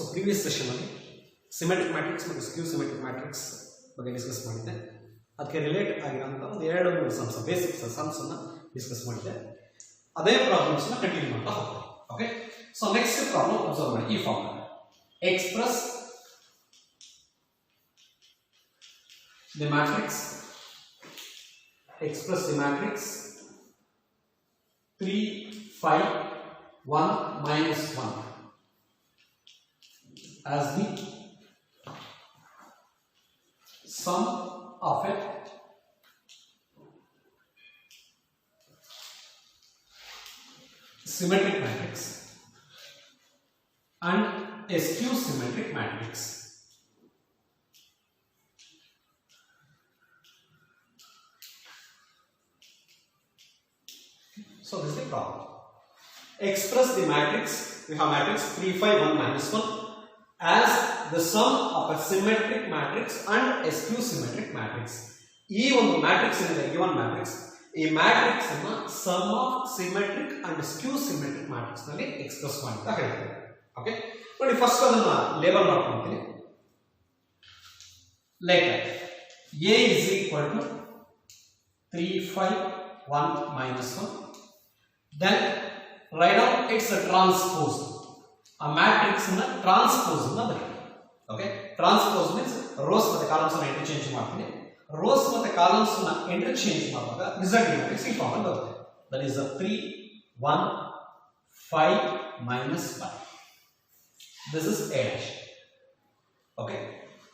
So previous session ಅಲ್ಲಿ symmetric matrix ಮತ್ತು ಸ್ಕ್ಯೂ symmetric matrix ಬಗ್ಗೆ ಡಿಸ್ಕಸ್ ಮಾಡಿದ್ದೆ. ಅದಕ್ಕೆ ರಿಲೇಟ್ ಆಗಿರೋಂಥ ಒಂದು 2-3 ಸಮ್ಸ್ ಬೇಸಿಕ್ ಸಮ್ಸ್ ಅನ್ನ ಡಿಸ್ಕಸ್ ಮಾಡಿದ್ದೆ. ಅದೇ ಪ್ರಾಬ್ಲಮ್ಸ್ ನ ಕಂಟಿನ್ಯೂ ಮಾಡ್ತಾ ಹೋಗ್ತೀವಿ. Okay, so next problem observe ಮಾಡಿ. ಈ form express the matrix 3, 5, 1, minus 1 as the sum of a symmetric matrix and a skew symmetric matrix. So this is the problem. Express the matrix. We have matrix 3, 5, 1, minus 1 as the sum of a symmetric matrix and a skew symmetric matrix. ಈ ಒಂದು matrix ಏನಿದೆ given matrix, ಈ matrix ಅನ್ನು sum of symmetric and skew symmetric matrix ನಲ್ಲಿ express ಮಾಡ್ತಾ ಹೇಳ್ತೀವಿ. Okay, ನೋಡಿ first ಅದನ್ನ ಲೇಬಲ್ ಮಾಡ್ಕೊಂತೀನಿ. Like A is equal to 3, 5, 1, minus 1. Then write down it's a transpose. A matrix na transpose na bari. Okay, transpose means rows ಮತ್ತೆ columns na interchange ಮಾಡ್ತೀನಿ. rows ಮತ್ತೆ columns na interchange ಮಾಡುವಾಗ result ಏನಾಗುತ್ತೆ ಈ form ಅಲ್ಲಿ ಬರುತ್ತೆ. That is 3, 1, 5, minus 1. This is A dash. Okay,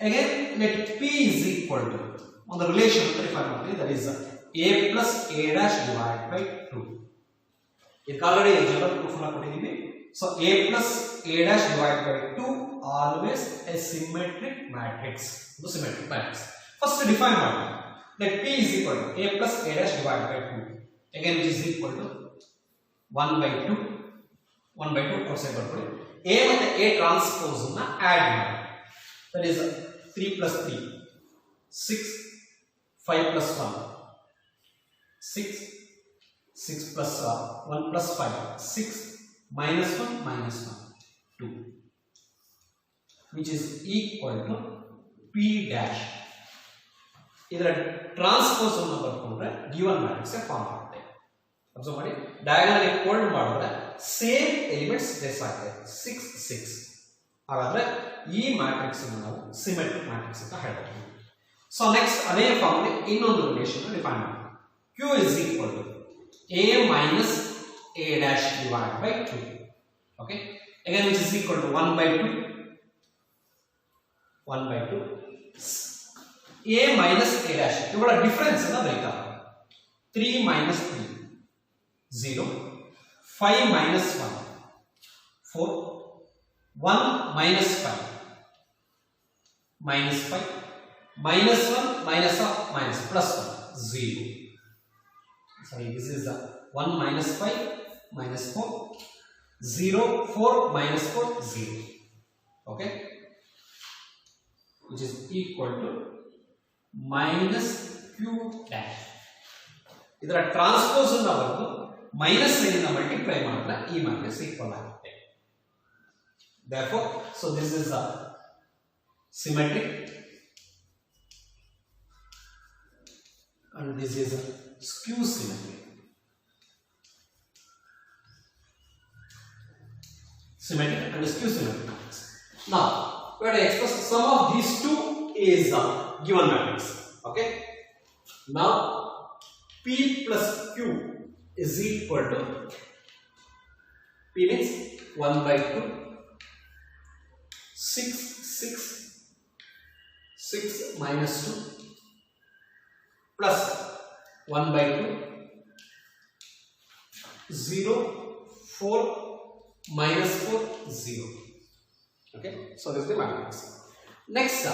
again let P is equal to on the relation define ಮಾಡ್ತೀನಿ. That is A plus A dash divided by 2. ಇದಕ್ಕೆ already general proof ಅನ್ನು ಕೊಟ್ಟಿದ್ದೀವಿ. So A plus A dash divided by 2 always a symmetric matrix. ಇದು symmetric matrix. First define ಮಾಡಿ. Let P is equal to A plus A dash divided by 2. Again which is equal to 1 by 2. 1 by 2 outside ಬರ್ಕೊಳ್ಳಿ. A ಮತ್ತೆ A transpose ಅನ್ನು add ಮಾಡಿ. That is 3 plus 3 6, 5 plus 1 6, 6 plus 1 plus 5 6, minus 1 minus 1 2, which is equal to P dash. ಇದರ transpose ಅನ್ನು ಬರ್ಕೊಂಡ್ರೆ given matrix form ಆಗುತ್ತೆ. Observe ಮಾಡಿ, diagonal fold ಮಾಡಿದ್ರೆ same elements place ಆಗುತ್ತೆ 6, 6. ಹಾಗಾದ್ರೆ ಈ ಮ್ಯಾಟ್ರಿಕ್ಸ್ ಅನ್ನು ನಾವು ಸಿಮೆಟ್ರಿಕ್ ಮ್ಯಾಟ್ರಿಕ್ಸ್ ಅಂತ ಹೇಳ್ತೀವಿ. ಸೊ ನೆಕ್ಸ್ಟ್ ಅದೇ ಫಾರ್ಮ್ ಅಲ್ಲಿ ಇನ್ನೊಂದು ರಿಲೇಷನ್ ಡಿಫೈನ್ ಮಾಡ್ತೀವಿ. Q is equal to A minus A dash divided by 2. Okay, again which is equal to 1 by 2. 1 by 2. A minus A dash. ಇವಳ ಡಿಫರೆನ್ಸ್ ಅನ್ನು ಬರೀತಾ 3 minus 3 0, 5 minus 1 4, 1 minus 5 minus 5 minus 1 minus of minus plus 1 0. Sorry, this is 1 minus 5 minus 4 0, 4 minus 4 0. Okay, which is equal to minus Q dash. ಇದರ transpose ಅನ್ನು ಬರೆದು minus sine multiply ಮಾಡಿದ್ರೆ ಈ matrix equal ಆಗುತ್ತೆ. Therefore, so this is a symmetric and this is a skew symmetric. Symmetric and skew symmetric matrix. Now we have to express the sum of these two is a given matrix. Okay, now P plus Q is equal to P means 1 by 2 6, 6 6 minus 2 plus 1 by 2 0, 4 minus 4 0. Okay, so this is the matrix. Next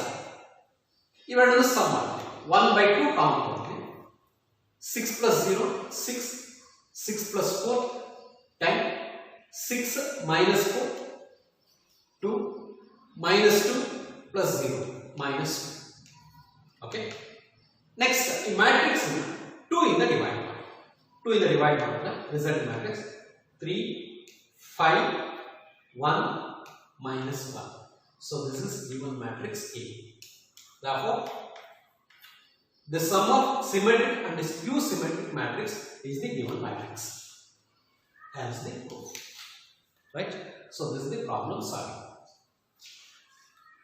ಇವೆರಡನ್ನು some ಮಾಡಿ 1 by 2 count ಮಾಡ್ತೀವಿ. 6 plus 0 6, 6 plus 4 10, 6 minus 4 2 minus 2 plus 0 minus 2. Okay, next in matrix 2 in the divide. 2 in the divide result matrix 3, 5, 1 minus 1. So this is given matrix A. Therefore, the sum of symmetric and skew symmetric matrix is the given matrix as the proof. Right? So this is the problem solved.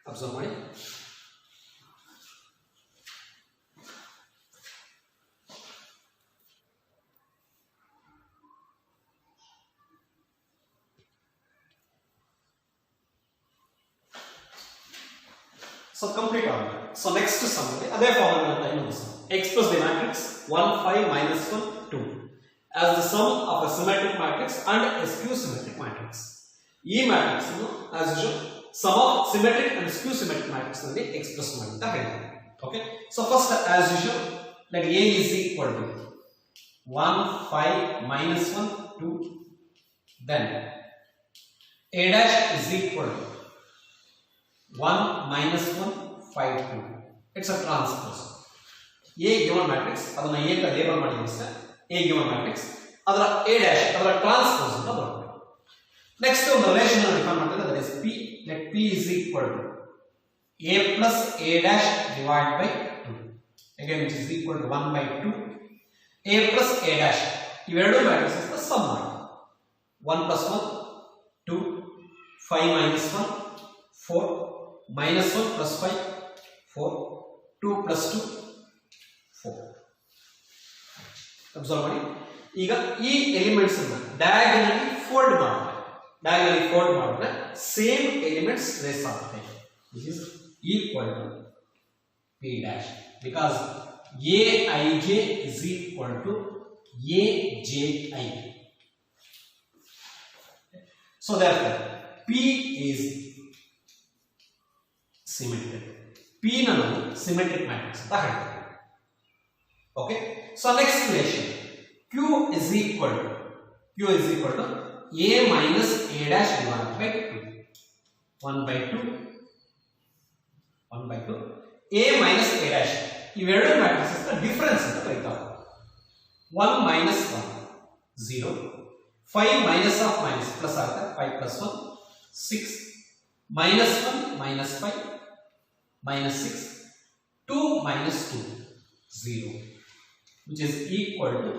Observe my. So complete on that. So next summary, other formula express the matrix 1 5 minus 1 2 as the sum of a symmetric matrix and a skew symmetric matrix. E matrix as usual sum of symmetric and skew symmetric matrix ನಲ್ಲಿ express ಮಾಡುತ್ತಾ ಹೇಳಿದೆ. Okay. So first as usual let A is equal to 1 5 minus 1 2, then A dash is equal to 1 minus 1 5 2. It's a transpose. A given matrix ಅದನ್ನ A ಗೆ label ಮಾಡಿದ್ದೀವಿ sir. A given matrix ಅದರ A dash ಅದರ transpose ಅಂತ ಬರುತ್ತೆ. Next ಒಂದು relation ಅನ್ನು define ಮಾಡ್ತಾರೆ, that is P. Let P is equal to A plus A dash divided by 2. Again which is equal to 1 by 2. A plus A dash ಇವೆರಡು ಮ್ಯಾಟ್ರಿಕ್ಸಸ್ ನ some ಮಾಡಿ 1 plus 1 2 5 minus 1 4 minus 1 plus 5 4 2 plus 2 4. Observe ಮಾಡಿ. ಈಗ ಈ elements ಅನ್ನು diagonally fold ಮಾಡಿದ್ರೆ same elements trace ಆಗುತ್ತೆ. This is equal to P dash because Aij is equal to Aji. So therefore P is symmetric. P nanu symmetric matrix anta ಹೇಳ್ತಾರೆ. Okay. So next relation Q is equal to A minus A dash divided by 2. 1 by 2 A minus A dash ಇವೆರಡು ಮ್ಯಾಟ್ರಿಕ್ಸಸ್ ನ difference ಅಂತ ಕರೀತಾರೆ. 1 minus 1 0 5 minus of minus plus ಆಗುತ್ತೆ 5 plus 1 6 minus 1 minus 5 minus 6 2 minus 2 0 which is equal to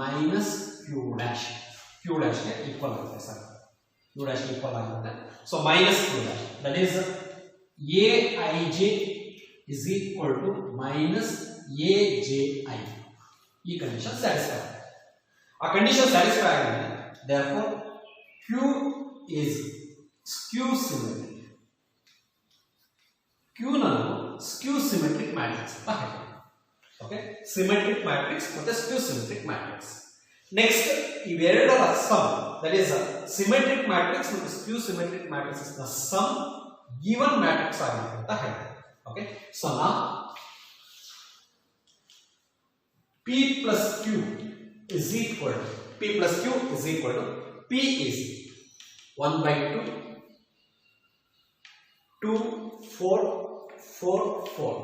minus Q dash. Q dash ಗೆ equal ಆಗುತ್ತೆ sir. Q dash equal ಆಗುತ್ತೆ. So minus Q dash, that is Aij is equal to minus Aji. ಈ condition satisfy. ಆ condition satisfy ಆಗಿದೆ. Therefore Q is skew symmetric. Q ನಾನು skew symmetric matrix ಅಂತ ಹೇಳ್ತೀನಿ. Okay, symmetric matrix ಮತ್ತೆ skew symmetric matrix. Next ಇವೆರಡರ sum, that is symmetric matrix ಮತ್ತು skew symmetric matrix ನ ಸಮ್ given matrix ಆಗಿದೆ ಅಂತ ಹೇಳ್ತೀನಿ. Okay, so now P plus Q is equal to P is 1 by 2 2 4 4 4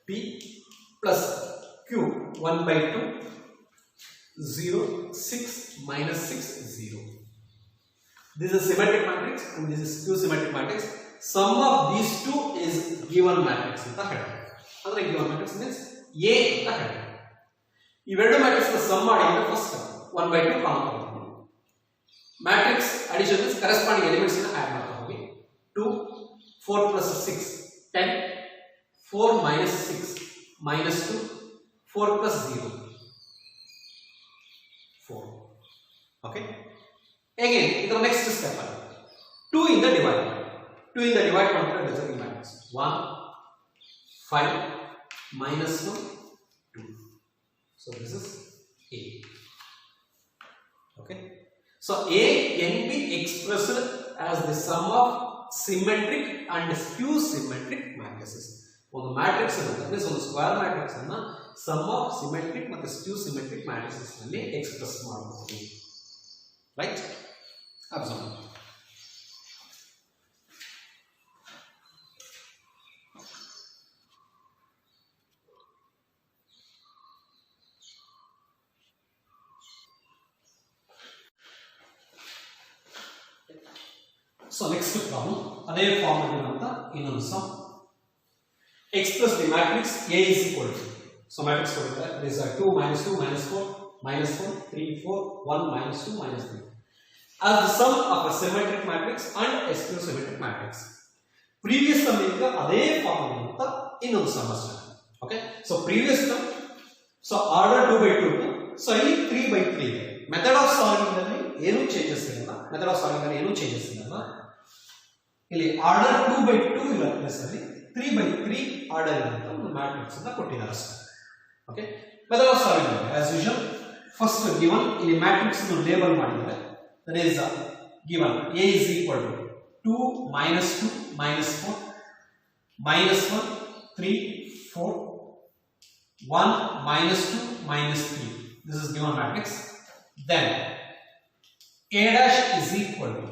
P plus Q 1 by 2 0 6 minus 6 0. This is symmetric matrix and this is skew symmetric matrix. Sum of these two is given matrix ಅಂತ ಹೇಳ್ತಾರೆ. ಅಂದ್ರೆ given matrix means A ಅಂತ ಹೇಳ್ತಾರೆ. ಇವೆರಡು matrix ನ some ಮಾಡಿ ಅಂದ್ರೆ first 1 by 2 common ತಗೊಳ್ತೀವಿ. Matrix addition means corresponding elements ನ ಆಡ್ ಮಾಡ್ತಾ ಹೋಗಿ 2 4 plus 6 10 4 minus 6 minus 2 4 plus 0 4. Okay, again ಇದರ ನೆಕ್ಸ್ಟ್ ಸ್ಟೆಪ್ ಅಲ್ಲಿ 2 ಇಂದ ಡಿವೈಡ್ ಮಾಡಿದ್ರೆ resulting matrix 1 5 minus 1 2. So this is A. Okay, so A can be expressed as the sum of symmetric and skew symmetric matrices. ಒಂದು matrix ಅಂದ್ರೆ ಒಂದು square matrix ಅನ್ನು sum of symmetric ಮತ್ತು ಸ್ಕ್ಯೂ symmetric matrices ನಲ್ಲಿ express ಮಾಡಬಹುದು. Right, observe. So next problem ಅದೇ form ಇರುವಂತ ಇನ್ನೊಂದು some. Express the matrix A is equal to, so matrix ಕೊಟ್ಟಿದ್ದಾರೆ, there is a 2 minus 2 minus 4 minus 1 3 4 1 minus 2 minus 3 as the sum of a symmetric matrix and a skew symmetric matrix. Previous sum ಈಗ ಅದೇ form ಇರುವಂತ ಇನ್ನೊಂದು sum ಅಷ್ಟೇ. Okay, so previous sum, so order 2 by 2, so ಇಲ್ಲಿ 3 by 3 ಇದೆ. Method of solving ಅಲ್ಲಿ ಏನು changes ಇರಲ್ಲ, ಮೆಥಡ್ ಆಫ್ ಸಾಲ್ವಿಂಗ್ ಅಲ್ಲಿ ಏನು ಚೇಂಜಸ್ ಇರಲ್ಲ. ಇಲ್ಲಿ ಆರ್ಡರ್ 2 by 2 ಇರೋ ಪ್ಲೇಸ್ ಅಲ್ಲಿ 3 by 3 ಆರ್ಡರ್ ಇರುವಂತ ಒಂದು ಮ್ಯಾಟ್ರಿಕ್ಸ್ ಅನ್ನು ಕೊಟ್ಟಿದ್ದಾರೆ ಅಷ್ಟೇ. Okay, method of solving as usual first given ಇಲ್ಲಿ ಮ್ಯಾಟ್ರಿಕ್ಸ್ ಅನ್ನು ಲೇಬಲ್ ಮಾಡಿದ್ದಾರೆ. That is given A is equal to 2 minus 2 minus 4 minus 1 3 4 1 minus 2 minus 3. This is given matrix. Then A dash is equal to,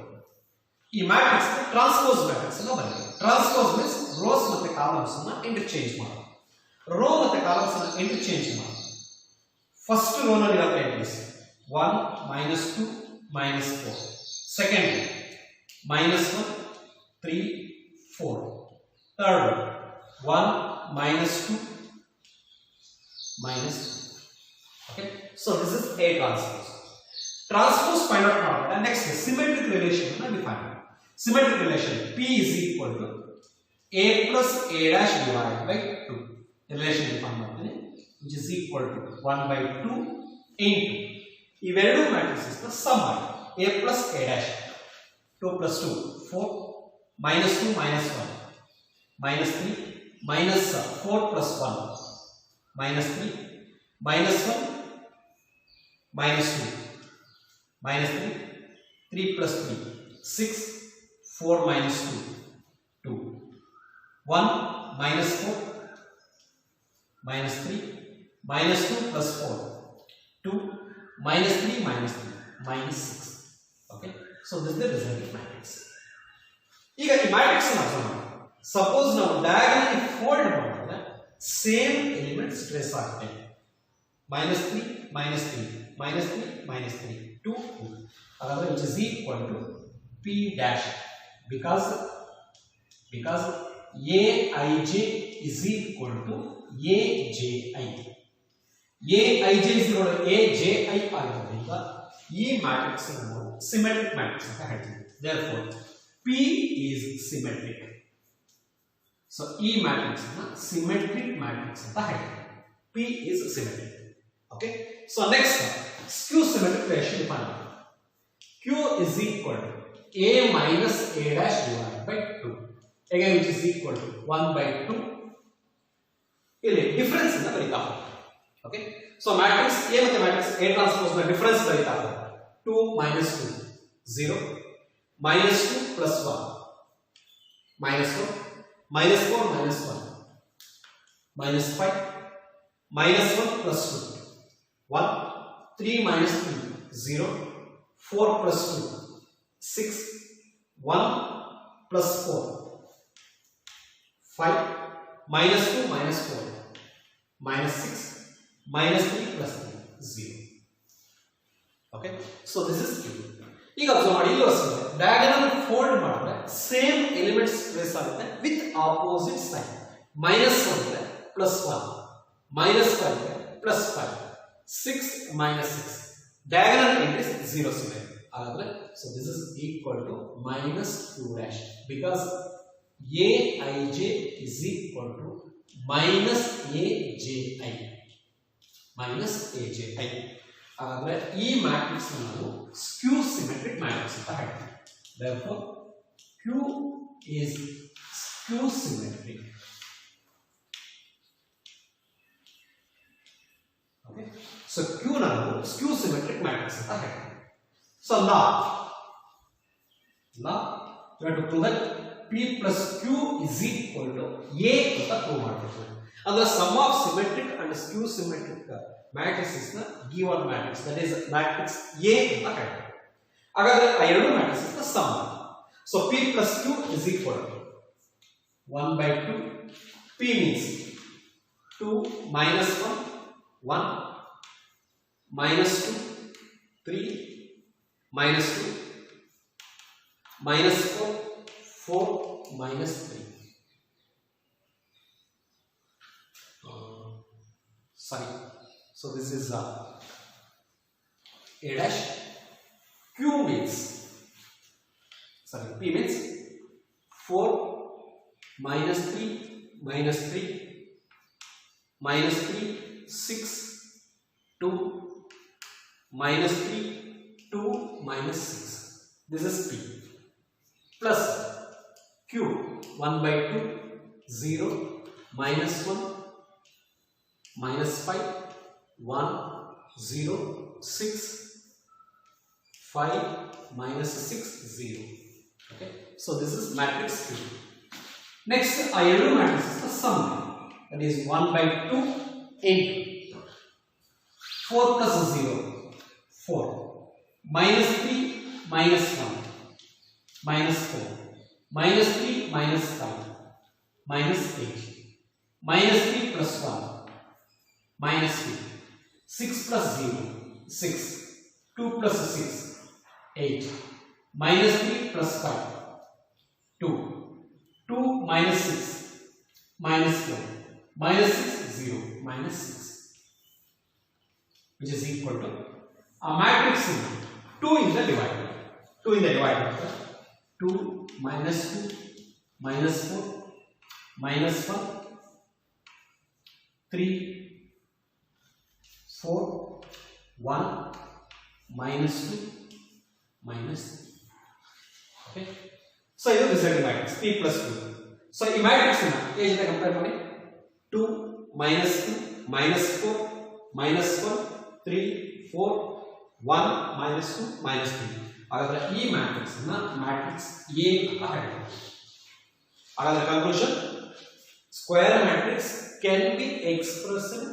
ಈ matrix transpose matrix ಅನ್ನು ಬರೆಯಿರಿ. Transpose means rose ಮತ್ತೆ columns ಅನ್ನು interchange ಮಾಡೋದು. Rho ಮತ್ತೆ columns ಅನ್ನು interchange ಮಾಡೋದು. First row ನಲ್ಲಿ ಇರೋ entries 1 minus 2 minus 4, second minus 1 3 4, third 1 minus 2 minus 2. Okay, so this is A transpose. Transpose find out ಮಾಡೋಣ. ನೆಕ್ಸ್ಟ್ ಸಿಮೆಟ್ರಿಕ್ ರಿಲೇಶನ್ ಅನ್ನು ಡಿಫೈನ್ ಮಾಡಿ. Symmetric relation P is equal to A plus A dash divided by 2. Relation define ಮಾಡ್ತೀನಿ, which is equal to 1 by 2 into ಇವೆರಡು matrices ನ some ಮಾಡಿ. A plus A dash 2 plus 2 4 minus 2 minus 1 minus 3 minus 4 plus 1 minus 3 minus 1 minus 2 minus 3 3 plus 3 6 4 minus 2 2 1 minus 4 minus 3 minus 2 plus 4 2 minus 3 minus 3 minus 6. Okay, so this is the resultant matrix. ಈಗ ಈ matrix ಅನ್ನು observe ಮಾಡಿ. Suppose ನಾವು ಡಯಾಗನಲಿ fold ಮಾಡಿದ್ರೆ same elements trace ಆಗುತ್ತೆ. minus 3 minus 3 minus 3 minus 3 2 2. ಹಾಗಾದ್ರೆ which is equal to P dash because Aij is equal to Aji. Aij is equal to Aji ಆಗಿರೋದ್ರಿಂದ ಈ ಮ್ಯಾಟ್ರಿಕ್ಸ್ ಅನ್ನು ಸಿಮೆಟ್ರಿಕ್ ಮ್ಯಾಟ್ರಿಕ್ಸ್ ಅಂತ ಹೇಳ್ತೀವಿ. Therefore P is symmetric. So ಈ matrix ಅನ್ನು symmetric matrix ಅಂತ ಹೇಳ್ತೀವಿ. P is symmetric. Okay, so next skew symmetric ratio define. Q is equal to A minus A dash divided by 2. Again which is equal to 1 by 2. ಇಲ್ಲಿ difference ಅನ್ನು ಬರೀತಾ ಹೋಗೋಣ. Okay, so matrix A ಮತ್ತೆ matrix A transpose ನ difference ಬರೀತಾ ಹೋಗೋಣ. 2 minus 2 0 minus 2 plus 1 minus 4 minus 4 minus 1 minus 5 minus 1 plus 2 1 3 minus 3 0 4 plus 2 6 1 plus 4 5 minus 2 minus 4 minus 6 minus 3 plus 3 0. Okay, so this is Q. ಈಗ observe ಮಾಡಿ, ಇಲ್ಲಿ diagonal fold ಮಾಡಿದ್ರೆ same elements trace ಆಗುತ್ತೆ with opposite sign. minus 1 ಇದೆ plus 1 minus 5 ಇದೆ plus 5 6 minus 6 diagonal entries 0 ಸಿಗುತ್ತೆ. ಹಾಗಾದ್ರೆ so this is equal to minus Q dash because Aij is equal to minus Aji minus Aji. ಹಾಗಾದ್ರೆ ಈ matrix ನಾವು ಸ್ಕ್ಯೂ symmetric matrix ಅಂತ ಹೇಳ್ತೀವಿ. Therefore Q is skew symmetric. Okay, so Q ನಾವು skew symmetric matrix ಅಂತ ಹೇಳ್ತೀವಿ. So now we have to prove that P plus Q is equal to A ಅಂತ prove ಮಾಡಬೇಕು. ಅಂದ್ರೆ sum of symmetric and skew symmetric matrices ನ given matrix, that is matrix A ಅಂತ ಹೇಳ್ತೀವಿ. ಹಾಗಾದ್ರೆ ಆ ಎರಡು matrices ನ sum. So P plus Q is equal to 1 by 2. P means 2 minus 1 1 minus 2 3 minus 2 minus 4, 4 minus 3. Sorry. So this is A dash. Q means, sorry, P means 4 minus 3 minus 3 minus 3 6 2 minus 3 2 minus 6. This is P plus Q 1 by 2 0 minus 1 minus 5 1 0 6 5 minus 6 0. Okay, so this is matrix Q. Next, yellow matrix is the sum, that is 1 by 2 into 4 plus 0 4 minus 3 minus 1 minus 4 minus 3 minus 5 minus 8 minus 3 plus 1 minus 3 6 plus 0 6 2 plus 6 8 minus 3 plus 5 2 2 minus 6 minus 4 minus 6 0 minus 6, which is equal to a matrix 2 in the divider. 2 in the divider. 2 minus 2 minus 4 minus 1 3 4 1 minus 2 minus 3. Okay. So ಇದು result matrix P plus 2. So ಈ matrix ಅನ್ನು ಹೇಗೆ ಜೊತೆ compare ಮಾಡಿ 2 minus 2 minus 4 minus 1 3 4 1 minus 2 minus 3. ಹಾಗಾದ್ರೆ ಈ matrix ಅನ್ನು matrix A ಅಂತ ಹೇಳ್ತೀವಿ. ಹಾಗಾದ್ರೆ conclusion, square matrix can be expressed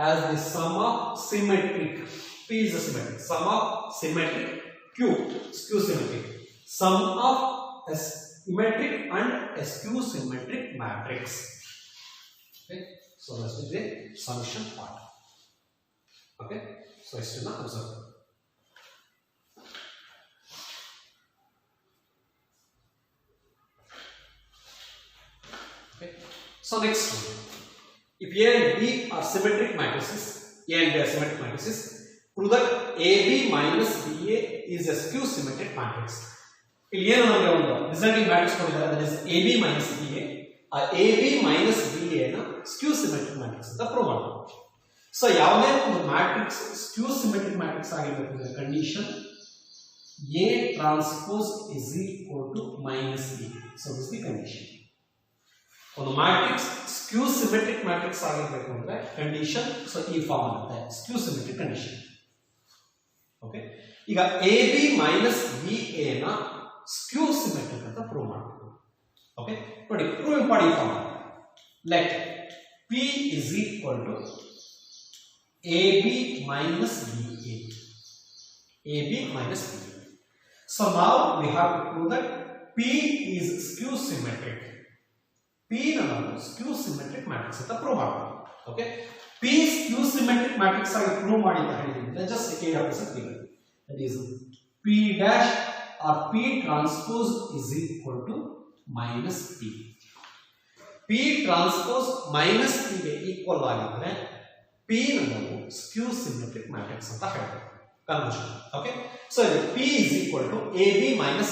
as the sum of symmetric. P is the symmetric. Sum of symmetric. Q skew symmetric. Sum of a symmetric and a skew symmetric matrix. Okay, so let's do the solution part. Okay, so let's do the observe. Okay, so next one. If A and B are symmetric matrices, A and B are symmetric matrices, prove that AB minus BA is a skew symmetric matrix. ಇಲ್ಲಿ ಏನು ನಮಗೆ ಒಂದು resulting matrix ಕೊಟ್ಟಿದ್ದಾರೆ, that is AB minus BA. ಆ AB minus BA ನ skew symmetric matrix ಅಂತ prove ಮಾಡಬಹುದು. So ಯಾವುದೇ ಒಂದು ಮ್ಯಾಟ್ರಿಕ್ಸ್ ಸ್ಕ್ಯೂ ಸಿಮೆಟ್ರಿಕ್ ಮ್ಯಾಟ್ರಿಕ್ಸ್ ಆಗಿರಬೇಕು ಅಂದ್ರೆ condition A transpose is equal to minus B. So this is the condition. ಒಂದು ಮ್ಯಾಟ್ರಿಕ್ಸ್ ಸ್ಕ್ಯೂ ಸಿಮೆಟ್ರಿಕ್ ಮ್ಯಾಟ್ರಿಕ್ಸ್ ಆಗಿರಬೇಕು ಅಂದ್ರೆ ಕಂಡೀಷನ್ ಸೊ ಈ ಫಾರ್ಮ್ ಆಗುತ್ತೆ, ಸ್ಕ್ಯೂ ಸಿಮೆಟ್ರಿಕ್ ಕಂಡೀಷನ್. ಓಕೆ, ಈಗ AB ಮೈನಸ್ BA ನ skew symmetric ಅಂತ ಪ್ರೂವ್ ಮಾಡಬೇಕು. ಓಕೆ, ನೋಡಿ ಪ್ರೂವ್ ಮಾಡಿ ಈ form. Let P is equal to AB minus BA. AB minus BA. So now we have to prove that P is skew symmetric. P ನಾವು skew symmetric matrix ಅಂತ prove ಮಾಡಬಹುದು. Okay, P skew symmetric matrix ಆಗಿ prove ಮಾಡಿ ಅಂತ ಹೇಳಿದ್ರೆ just take a represent figure. That is P dash or P transpose is equal to minus P. P transpose minus P ಗೆ equal ಆಗಿದ್ರೆ P ನಾವು skew symmetric matrix ಅಂತ ಹೇಳ್ತೀವಿ. Conversion. Okay, so P is equal to AB minus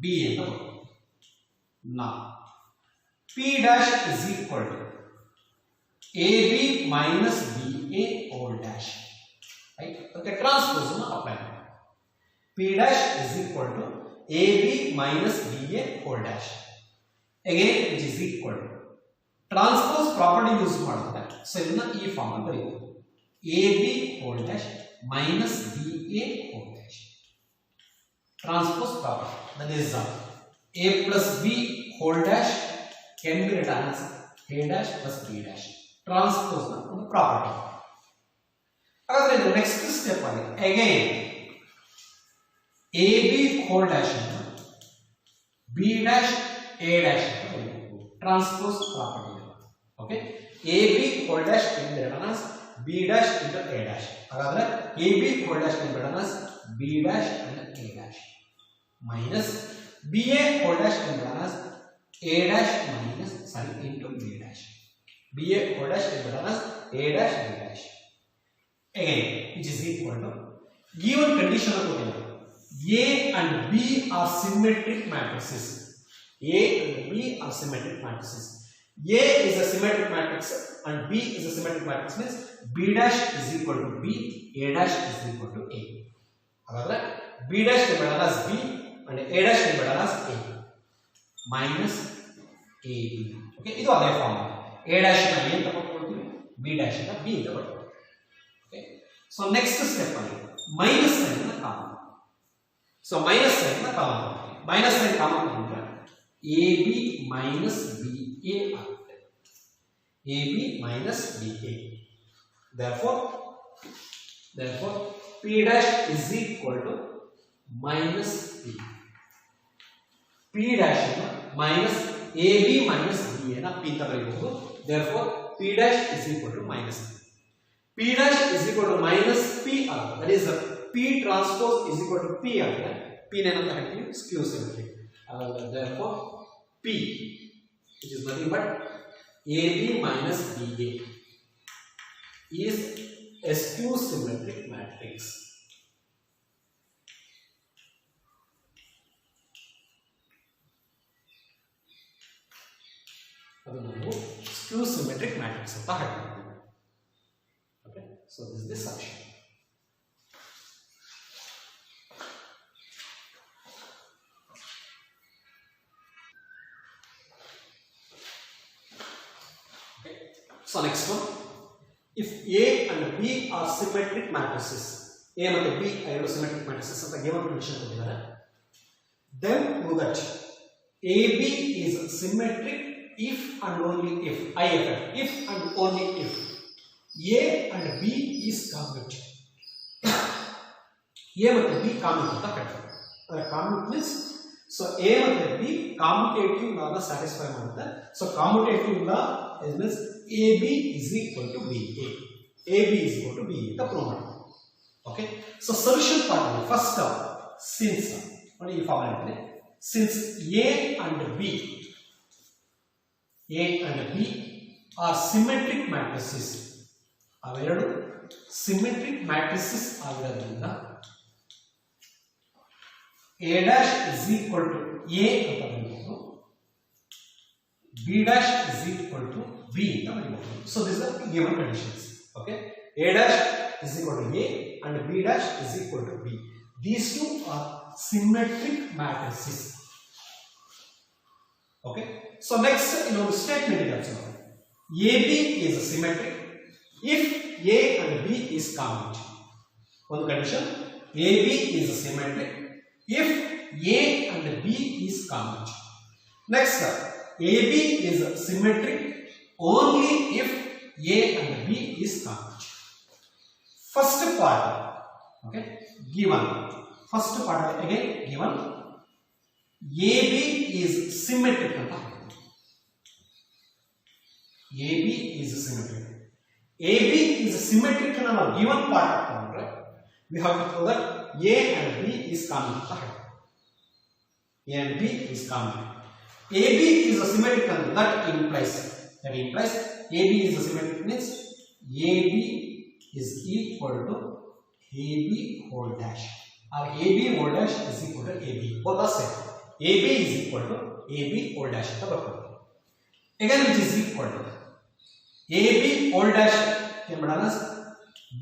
BA ಅಂತ ಬರುತ್ತೆ. Now P dash is equal to AB minus BA whole dash. Right? Okay, transpose na apply. P dash is equal to AB minus BA whole dash. Again, which is equal to transpose property use ಮಾಡಿದ್ರೆ so ಇದನ್ನ ಈ form ಅಲ್ಲಿ ಬರೆಯಬಹುದು. AB whole dash minus BA whole dash. Transpose property, that is A plus B whole dash can be written as A dash plus B dash. Transpose na ಒಂದು property. ಹಾಗಾದ್ರೆ ಇದು next step ಆಗಿದೆ. Again AB whole dash ಅನ್ನು B dash A dash ಅಂತ ಬರೆಯಬೇಕು. Transpose property. Okay, AB whole dash can be written as B dash into A dash. ಹಾಗಾದ್ರೆ AB whole dash can be written as B dash into A dash minus BA whole dash can be written as A dash minus into B dash. BA whole dash can be written as A dash B dash. Again, which is equal to given condition of A and B are symmetric matrices. A and B are symmetric matrices. A is a symmetric matrix and B is a symmetric matrix means B dash is equal to B, A dash is equal to A. However, B dash can be written as B and A dash can be written as A minus AB. Okay, this is the formula. A dash is A B dash is B. Okay, so next step minus sign is common. So minus sign is common. Minus sign common AB minus BA AB minus BA. Therefore P dash is equal to minus P. P dash minus AB minus BA na P ta ಬರೆಯಬಹುದು. Therefore P dash is equal to minus P. P dash is equal to minus P ಆಗುತ್ತೆ. That is P transpose is equal to P ಆಗುತ್ತೆ. P ಏನಂತ ಹೇಳ್ತೀವಿ skew symmetric. Therefore P, which is nothing but AB minus BA, is a skew symmetric matrix. Skew symmetric matrix. Okay, so this is the solution. So next one, if A and B are symmetric matrices, A and B are symmetric matrices ಅಂತ given condition ಕೊಟ್ಟಿದ್ದಾರೆ. Then prove that AB is symmetric if and only if if and only if A and B is commute. A ಮತ್ತು B commute ಅಂತ ಹೇಳ್ತಾರೆ. ಅದರ commute means so A ಮತ್ತು B commutative law ನ satisfy ಮಾಡುತ್ತೆ. So commutative law means AB is equal to BA. AB is equal to BA. The proof. Okay. So solution part first term since what is the formula? Since A and B are symmetric matrices. ಅವೆರಡು symmetric matrices ಆಗಿರೋದ್ರಿಂದ A dash is equal to A ಅಂತ ಬರೆಯಬಹುದು. B dash is equal to B ಅಂತ ಬರೆಯಬಹುದು. So these are given conditions. Okay, A dash is equal to A and B dash is equal to B. These two are symmetric matrices. Okay, so next statement is AB is symmetric if A and B is commute. One condition, AB is symmetric if A and B is commute. Next, AB is symmetric only if A and B is commute. First part, okay, given. First part again given. AB is symmetric. AB is symmetric. AB is symmetric in our given part. We have to prove that A and B is commute. A and B is commute. AB is a symmetric, that implies AB is a symmetric means AB is equal to AB whole dash, or AB whole dash is equal to AB. Both are same. AB is equal to AB whole dash. Again, which is equal to AB whole dash can be done as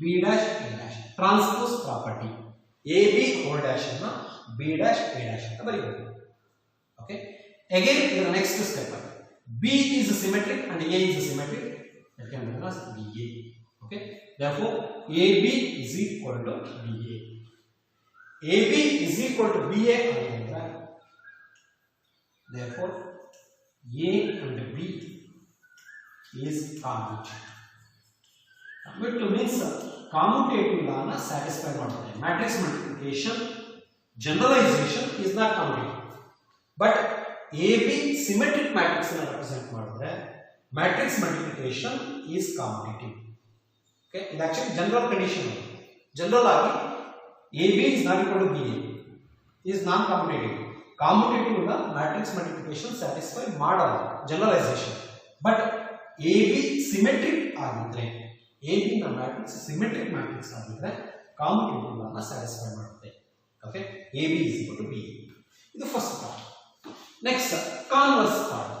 B dash A dash. Transpose property. AB whole dash is B dash A dash. Okay. Again, in the next step, B is symmetric and A is symmetric. That can be done as BA. Okay. Therefore, AB is equal to BA. AB is equal to BA. Therefore, A and B is commute. Commute means commutative law na satisfy ಮಾಡುತ್ತೆ. Matrix multiplication generalization is not commutative. But AB symmetric matrix na represent ಮಾಡಿದ್ರೆ matrix multiplication is commutative. Okay, ಇದು actually general condition. General ಆಗಿ AB is not equal to BA is non commutative. Commutative ಇಂದ matrix multiplication satisfy ಮಾಡಲ್ಲ, generalization. But A B symmetric ಆಗಿದ್ರೆ, A B ನ matrix symmetric matrix ಆಗಿದ್ರೆ commutative ಅನ್ನ satisfy ಮಾಡುತ್ತೆ. Okay, A B is equal to B. ಇದು first part. Next converse part.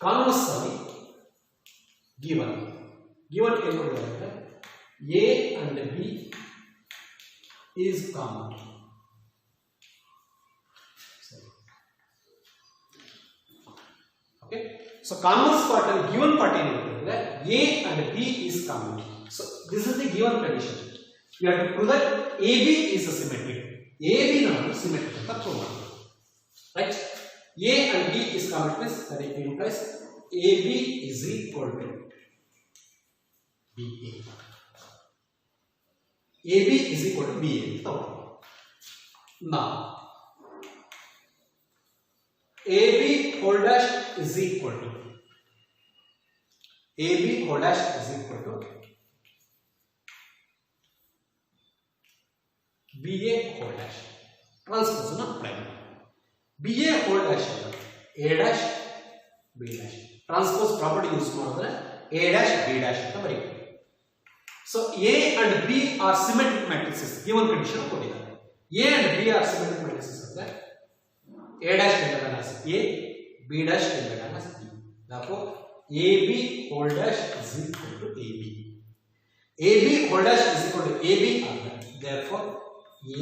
Converse ಅಲ್ಲಿ given ಏನು ಮಾಡಿದ್ದಾರೆ, A and B is common. Okay, so converse part and given part ಏನು ಹೇಳಿದ್ರೆ a and b is common. So this is the given condition. You have to prove that ab is a symmetric. ab ನಾವು symmetric ಅಂತ prove ಮಾಡಬೇಕು. Right, a and b is common means that it implies ab is equal to ba. ab is equal to ba ಅಂತ ತಗೊಳ್ಳಿ. Now AB whole dash is equal to AB whole dash is equal to BA whole dash. Transpose na apply. BA whole dash A dash B dash. Transpose property use ಮಾಡಿದ್ರೆ A dash B dash ಅಂತ ಬರೆಯುತ್ತೆ. So A and B are symmetric matrices. Given condition ಕೊಟ್ಟಿದ್ದಾರೆ. A and B are symmetric matrices ಅಂದ್ರೆ A dash greater than as A, B dash greater than as B. Therefore, AB whole dash is equal to AB. AB whole dash is equal to AB. Therefore,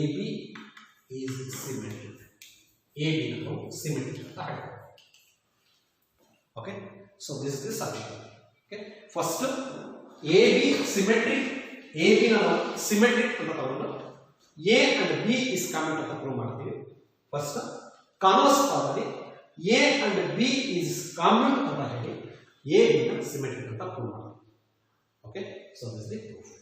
AB is symmetric. AB is symmetric. Okay. So this is the solution. Okay. First, AB symmetric. AB na symmetric anta ತಗೊಂಡು A and B is common ಅಂತ prove ಮಾಡ್ತೀವಿ. First. Converse part A and B is common ಅಂತ ಹೇಳಿ A B ನ symmetric ಅಂತ prove ಮಾಡೋಣ. Okay, so this is the proof.